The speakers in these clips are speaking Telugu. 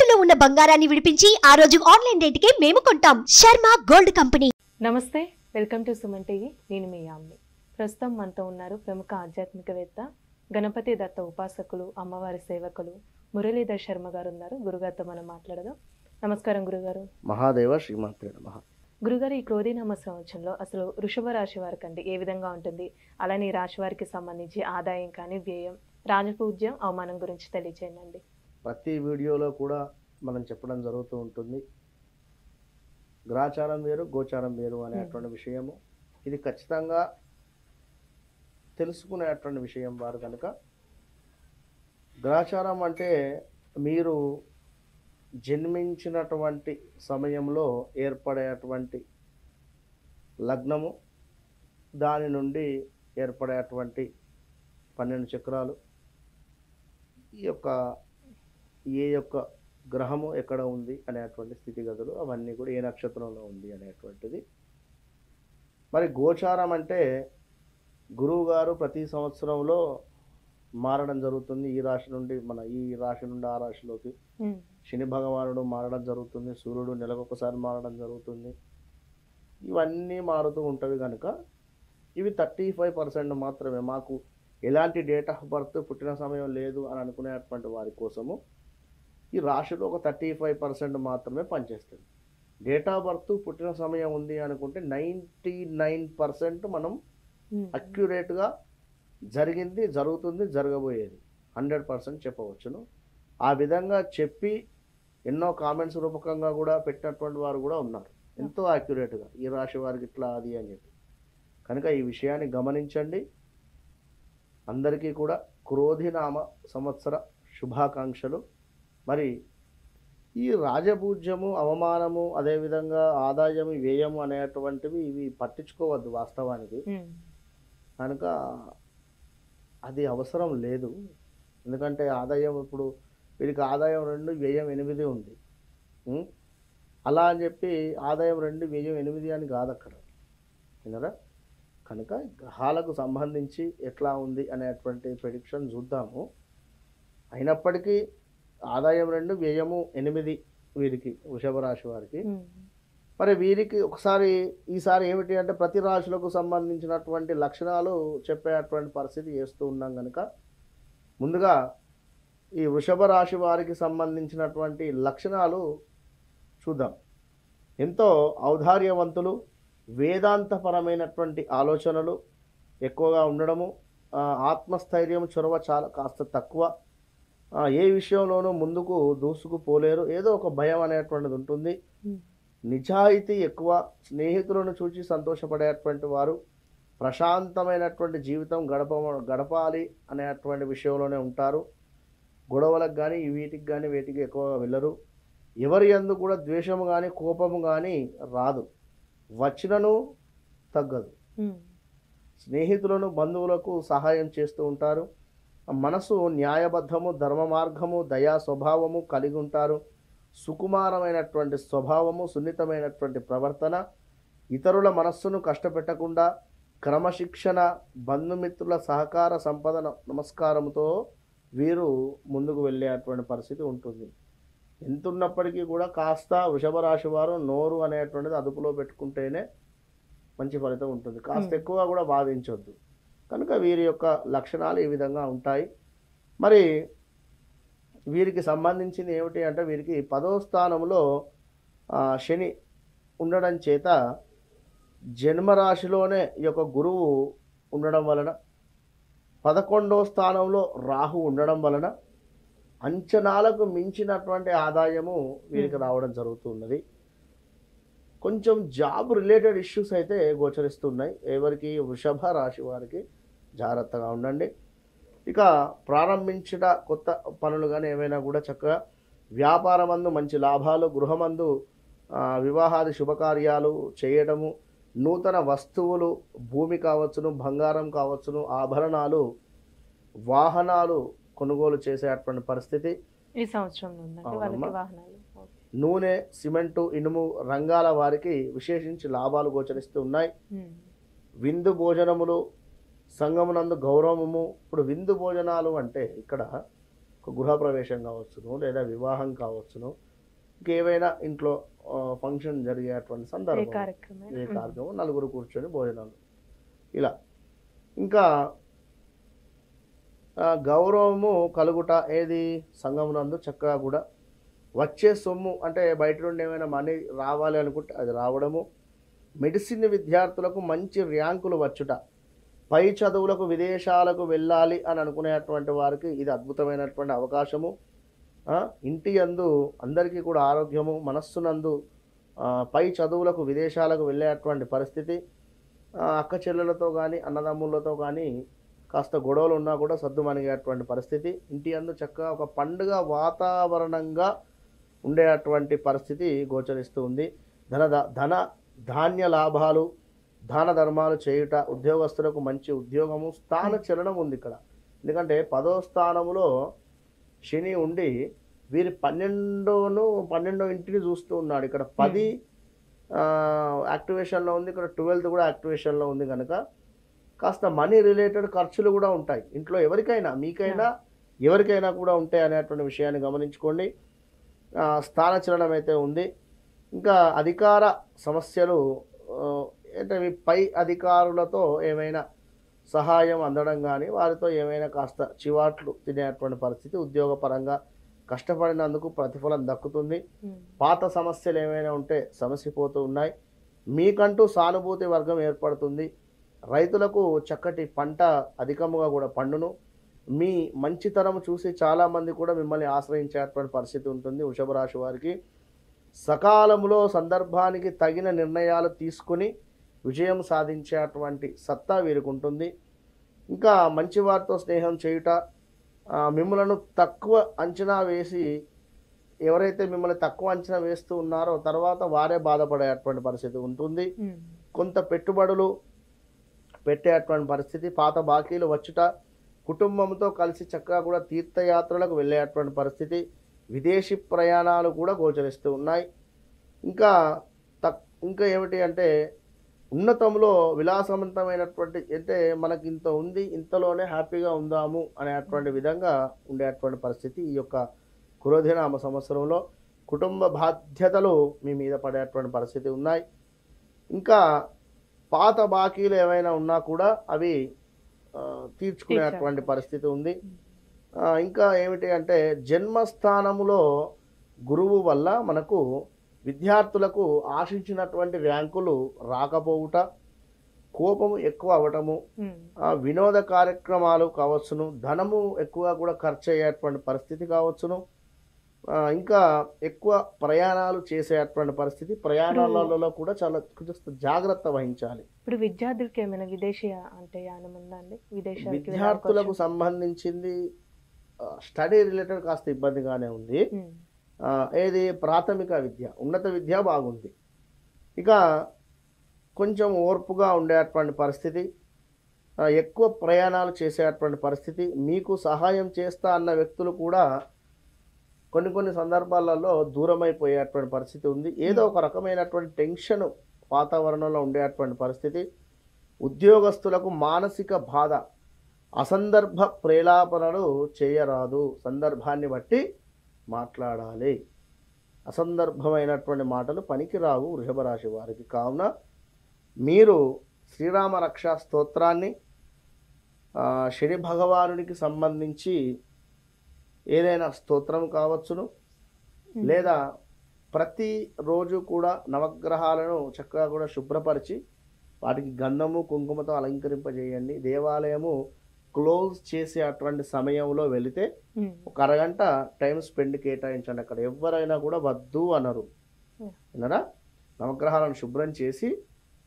తాకట్టులో ఉన్న బంగారాన్ని విడిపించి ఆ రోజు ఆన్లైన్ రేటుకే మేము కొంటాం. Sharma gold company. నమస్తే, వెల్కమ్ టు సుమన్ టీవీ. నేను మీ యామ్ని. ప్రస్తుతం మనతో ఉన్నారు ప్రముఖ ఆధ్యాత్మికవేత్త, గణపతి దత్త ఉపాసకులు, అమ్మవారి సేవకులు మురళీధర్ శర్మ గారు ఉన్నారు. గురుగారితో మనం మాట్లాడదాం. నమస్కారం గురుగారు. మహాదేవ శ్రీమాత్రే నమః. గురుగారు, ఈ క్రోధీనామ సంవత్సరంలో అసలు వృషభ రాశి వారికి అంటే ఏ విధంగా ఉంటుంది, అలానే ఈ రాశి వారికి సంబంధించి ఆదాయం కానీ వ్యయం, రాజపూజ్యం, అవమానం గురించి తెలియజేయండి. ప్రతి వీడియోలో కూడా మనం చెప్పడం జరుగుతూ ఉంటుంది, గ్రాచారం వేరు గోచారం వేరు అనేటువంటి విషయము. ఇది ఖచ్చితంగా తెలుసుకునేటువంటి విషయం వారు కనుక. గ్రాచారం అంటే మీరు జన్మించినటువంటి సమయంలో ఏర్పడేటువంటి లగ్నము, దాని నుండి ఏర్పడేటువంటి 12 చక్రాలు, ఈ యొక్క ఏ యొక్క గ్రహము ఎక్కడ ఉంది అనేటువంటి స్థితిగతులు, అవన్నీ కూడా ఏ నక్షత్రంలో ఉంది అనేటువంటిది. మరి గోచారం అంటే గురువు గారు ప్రతి సంవత్సరంలో మారడం జరుగుతుంది. ఈ రాశి నుండి ఆ రాశిలోకి శని భగవానుడు మారడం జరుగుతుంది. సూర్యుడు నెలకొకసారి మారడం జరుగుతుంది. ఇవన్నీ మారుతూ ఉంటవి కనుక ఇవి 35% మాత్రమే. మాకు ఎలాంటి డేట్ ఆఫ్ బర్త్ పుట్టిన సమయం లేదు అని అనుకునేటువంటి వారి కోసము ఈ రాశిలో ఒక 35% మాత్రమే పనిచేస్తుంది. డేట్ ఆఫ్ బర్త్ పుట్టిన సమయం ఉంది అనుకుంటే 99% మనం అక్యురేట్గా జరిగింది, జరుగుతుంది, జరగబోయేది 100% చెప్పవచ్చును. ఆ విధంగా చెప్పి ఎన్నో కామెంట్స్ రూపకంగా కూడా పెట్టినటువంటి వారు కూడా ఉన్నారు, ఎంతో అక్యురేట్గా ఈ రాశి వారికి ఇట్లా అది అని చెప్పి. కనుక ఈ విషయాన్ని గమనించండి. అందరికీ కూడా క్రోధినామ సంవత్సర శుభాకాంక్షలు. మరి ఈ రాజపూజ్యము, అవమానము, అదేవిధంగా ఆదాయము, వ్యయము అనేటువంటివి ఇవి పట్టించుకోవద్దు వాస్తవానికి. కనుక అది అవసరం లేదు. ఎందుకంటే ఆదాయం ఇప్పుడు వీరికి ఆదాయం 2, వ్యయం 8 ఉంది. అలా అని చెప్పి ఆదాయం 2, వ్యయం 8 అని కాదు అక్కడ, వినరా? కనుక గ్రహాలకు సంబంధించి ఎట్లా ఉంది అనేటువంటి ప్రెడిక్షన్ చూద్దాము. అయినప్పటికీ ఆదాయం 2, వ్యయము 8 వీరికి, వృషభ రాశి వారికి. మరి వీరికి ఈసారి ఏమిటి అంటే ప్రతి రాశులకు సంబంధించినటువంటి లక్షణాలు చెప్పేటువంటి పరిస్థితి చేస్తూ ఉన్నాం కనుక ముందుగా ఈ వృషభ రాశి వారికి సంబంధించినటువంటి లక్షణాలు చూద్దాం. ఎంతో ఔదార్యవంతులు, వేదాంతపరమైనటువంటి ఆలోచనలు ఎక్కువగా ఉండడము, ఆత్మస్థైర్యం, చొరవ కాస్త తక్కువ, ఏ విషయంలోనూ ముందుకు దూసుకుపోలేరు, ఏదో ఒక భయం అనేటువంటిది ఉంటుంది. నిజాయితీ ఎక్కువ, స్నేహితులను చూసి సంతోషపడేటువంటి వారు, ప్రశాంతమైనటువంటి జీవితం గడపాలి అనేటువంటి విషయంలోనే ఉంటారు. గొడవలకు కానీ వీటికి కానీ వేటికి ఎక్కువగా వెళ్ళరు. ఎవరి యందు కూడా ద్వేషము కానీ కోపము కానీ రాదు, వచ్చినను తగ్గదు. స్నేహితులను, బంధువులకు సహాయం చేస్తూ ఉంటారు. మనసు న్యాయబద్ధము, ధర్మ మార్గము, దయా స్వభావము కలిగి ఉంటారు. సుకుమారమైనటువంటి స్వభావము, సున్నితమైనటువంటి ప్రవర్తన, ఇతరుల మనస్సును కష్టపెట్టకుండా క్రమశిక్షణ, బంధుమిత్రుల సహకార, సంపద, నమస్కారంతో వీరు ముందుకు వెళ్ళేటువంటి పరిస్థితి ఉంటుంది. ఎంతున్నప్పటికీ కూడా కాస్త వృషభ రాశి వారు నోరు అనేటువంటిది అదుపులో పెట్టుకుంటేనే మంచి ఫలితం ఉంటుంది. కాస్త ఎక్కువ కూడా బాధించొద్దు. కనుక వీరి యొక్క లక్షణాలు ఈ విధంగా ఉంటాయి. మరి వీరికి సంబంధించింది ఏమిటి అంటే వీరికి 10వ స్థానంలో శని ఉండడం చేత జన్మరాశిలోనే ఈ యొక్క గురువు ఉండడం వలన, 11వ స్థానంలో రాహు ఉండడం వలన అంచనాలకు మించినటువంటి ఆదాయము వీరికి రావడం జరుగుతున్నది. కొంచెం జాబ్ రిలేటెడ్ ఇష్యూస్ అయితే గోచరిస్తున్నాయి. ఎవరికి? వృషభ రాశి వారికి జాగ్రత్తగా ఉండండి. ఇక ప్రారంభించిన కొత్త పనులు కానీ ఏమైనా కూడా చక్కగా వ్యాపారమందు మంచి లాభాలు, గృహమందు వివాహాది శుభకార్యాలు చేయడము, నూతన వస్తువులు, భూమి కావచ్చును, బంగారం కావచ్చును, ఆభరణాలు, వాహనాలు కొనుగోలు చేసేటువంటి పరిస్థితి ఈ సంవత్సరంలో ఉందండి వాళ్ళకి. వాహనాలు, నూనె, సిమెంటు, ఇనుము రంగాల వారికి విశేషించి లాభాలు గోచరిస్తూ ఉన్నాయి. విందు భోజనములు, సంఘమునందు గౌరవము. ఇప్పుడు విందు భోజనాలు అంటే ఇక్కడ గృహప్రవేశం కావచ్చును, లేదా వివాహం కావచ్చును, ఇంకేవైనా ఇంట్లో ఫంక్షన్ జరిగేటువంటి ఏ సందర్భం, కార్యక్రమం ఏ కార్యక్రమం, నలుగురు కూర్చొని భోజనాలు ఇలా. ఇంకా గౌరవము కలుగుట ఏది సంఘమునందు చక్కగా కూడా వచ్చే సొమ్ము అంటే బయట నుండి ఏమైనా మనీ రావాలి అనుకుంటే అది రావడము, మెడిసిన్ విద్యార్థులకు మంచి ర్యాంకులు వచ్చుట, పై చదువులకు విదేశాలకు వెళ్ళాలి అని అనుకునేటువంటి వారికి ఇది అద్భుతమైనటువంటి అవకాశము. ఇంటి యందు అందరికీ కూడా ఆరోగ్యము, మనస్సునందు పై చదువులకు విదేశాలకు వెళ్ళేటువంటి పరిస్థితి, అక్క చెల్లెలతో కానీ అన్నదమ్ములతో కానీ కాస్త గొడవలు ఉన్నా కూడా సద్దుమణిగేటువంటి పరిస్థితి, ఇంటి యందు చక్కగా ఒక పండుగ వాతావరణంగా ఉండేటువంటి పరిస్థితి గోచరిస్తూ ఉంది. ధన ధాన్య లాభాలు, దాన ధర్మాలు చేయుట, ఉద్యోగస్తులకు మంచి ఉద్యోగము, స్థాన చలనం ఉంది ఇక్కడ. ఎందుకంటే 10వ స్థానములో శని ఉండి వీరి 12వ ఇంటిని చూస్తూ ఉన్నాడు. ఇక్కడ 10 యాక్టివేషన్లో ఉంది, ఇక్కడ 12th కూడా యాక్టివేషన్లో ఉంది కనుక కాస్త మనీ రిలేటెడ్ ఖర్చులు కూడా ఉంటాయి ఇంట్లో, ఎవరికైనా మీకైనా ఎవరికైనా కూడా ఉంటాయి అనేటువంటి విషయాన్ని గమనించుకోండి. స్థానచలనం అయితే ఉంది. ఇంకా అధికార సమస్యలు అంటే మీ పై అధికారులతో ఏమైనా సహాయం అందడం కానీ వారితో ఏమైనా కాస్త చివాట్లు తినేటువంటి పరిస్థితి, ఉద్యోగపరంగా కష్టపడినందుకు ప్రతిఫలం దక్కుతుంది. పాత సమస్యలు ఏమైనా ఉంటే సమసిపోతూ ఉన్నాయి. మీకంటూ సానుభూతి వర్గం ఏర్పడుతుంది. రైతులకు చక్కటి పంట అధికముగా కూడా పండును. మీ మంచితనం చూసి చాలామంది కూడా మిమ్మల్ని ఆశ్రయించేటువంటి పరిస్థితి ఉంటుంది. వృషభ రాశి వారికి సకాలంలో సందర్భానికి తగిన నిర్ణయాలు తీసుకుని విజయం సాధించేటువంటి సత్తా వీరికి ఉంటుంది. ఇంకా మంచి వారితో స్నేహం చేయుట, మిమ్మల్ని తక్కువ అంచనా వేసి ఎవరైతే మిమ్మల్ని తక్కువ అంచనా వేస్తూ ఉన్నారో తర్వాత వారే బాధపడేటువంటి పరిస్థితి ఉంటుంది. కొంత పెట్టుబడులు పెట్టేటువంటి పరిస్థితి, పాత బాకీలు వచ్చుట, కుటుంబంతో కలిసి చక్కగా కూడా తీర్థయాత్రలకు వెళ్ళేటువంటి పరిస్థితి, విదేశీ ప్రయాణాలు కూడా గోచరిస్తూ ఉన్నాయి. ఇంకా ఏమిటి అంటే ఉన్నతంలో విలాసవంతమైనటువంటి, అంటే మనకి ఇంత ఉంది ఇంతలోనే హ్యాపీగా ఉందాము అనేటువంటి విధంగా ఉండేటువంటి పరిస్థితి ఈ యొక్క క్రోధినామ సంవత్సరంలో. కుటుంబ బాధ్యతలు మీ మీద పడేటువంటి పరిస్థితి ఉన్నాయి. ఇంకా పాత బాకీలు ఏమైనా ఉన్నా కూడా అవి తీర్చుకునేటువంటి పరిస్థితి ఉంది. ఇంకా ఏమిటి అంటే జన్మస్థానములో గురువు వల్ల మనకు విద్యార్థులకు ఆశించినటువంటి ర్యాంకులు రాకపోవుట, కోపము ఎక్కువ అవ్వటము, వినోద కార్యక్రమాలు కావచ్చును, ధనము ఎక్కువ కూడా ఖర్చు అయ్యేటువంటి పరిస్థితి కావచ్చును, ఇంకా ఎక్కువ ప్రయాణాలు చేసేటువంటి పరిస్థితి, ప్రయాణాలలో కూడా చాలా కొంచెం జాగ్రత్త వహించాలి. ఇప్పుడు విద్యార్థులకి ఏమైనా విదేశీ అంటే యానం ఉందా అండి? విద్యార్థులకు సంబంధించింది స్టడీ రిలేటెడ్ కాస్త ఇబ్బందిగానే ఉంది. ఏది ప్రాథమిక విద్య, ఉన్నత విద్య బాగుంది. ఇక కొంచెం ఓర్పుగా ఉండేటువంటి పరిస్థితి, ఎక్కువ ప్రయాణాలు చేసేటువంటి పరిస్థితి, మీకు సహాయం చేస్తా అన్న వ్యక్తులు కూడా కొన్ని సందర్భాలలో దూరమైపోయేటువంటి పరిస్థితి ఉంది. ఏదో ఒక రకమైనటువంటి టెన్షన్ వాతావరణంలో ఉండేటువంటి పరిస్థితి, ఉద్యోగస్తులకు మానసిక బాధ, అసందర్భ ప్రేలాపనలు చేయరాదు, సందర్భాన్ని బట్టి మాట్లాడాలి. అసందర్భమైనటువంటి మాటలు పనికిరావు వృషభ రాశి వారికి. కావున మీరు శ్రీరామ రక్షా స్తోత్రాన్ని, శని భగవానుడికి సంబంధించి ఏదైనా స్తోత్రం కావచ్చును, లేదా ప్రతిరోజు కూడా నవగ్రహాలను చక్కగా కూడా శుభ్రపరిచి వాటికి గంధము కుంకుమతో అలంకరింపజేయండి. దేవాలయము క్లోజ్ చేసే అటువంటి సమయంలో వెళితే ఒక అరగంట టైం స్పెండ్ కేటాయించండి. అక్కడ ఎవరైనా కూడా వద్దు అనరు, విన్నారా? నవగ్రహాలను శుభ్రం చేసి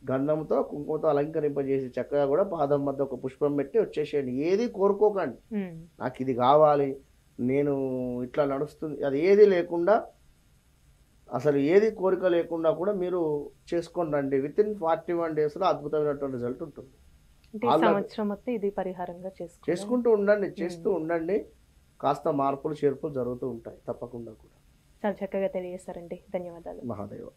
గంధంతో కుంకుమతో అలంకరింపజేసి చక్కగా కూడా పాదం మధ్య ఒక పుష్పం పెట్టి వచ్చేసేయండి. ఏది కోరుకోకండి, నాకు ఇది కావాలి, నేను ఇట్లా నడుస్తుంది, అది ఏది లేకుండా, అసలు ఏది కోరిక లేకుండా కూడా మీరు చేసుకొని రండి. వితిన్ 41 daysలో అద్భుతమైనటువంటి రిజల్ట్ ఉంటుంది. సంవత్సరం మొత్తం ఇది పరిహారంగా చేసుకుంటూ ఉండండి, చేస్తూ ఉండండి. కాస్త మార్పులు చేర్పులు జరుగుతూ ఉంటాయి తప్పకుండా కూడా. చాలా చక్కగా తెలియజేస్తారండి. ధన్యవాదాలు. మహాదేవ.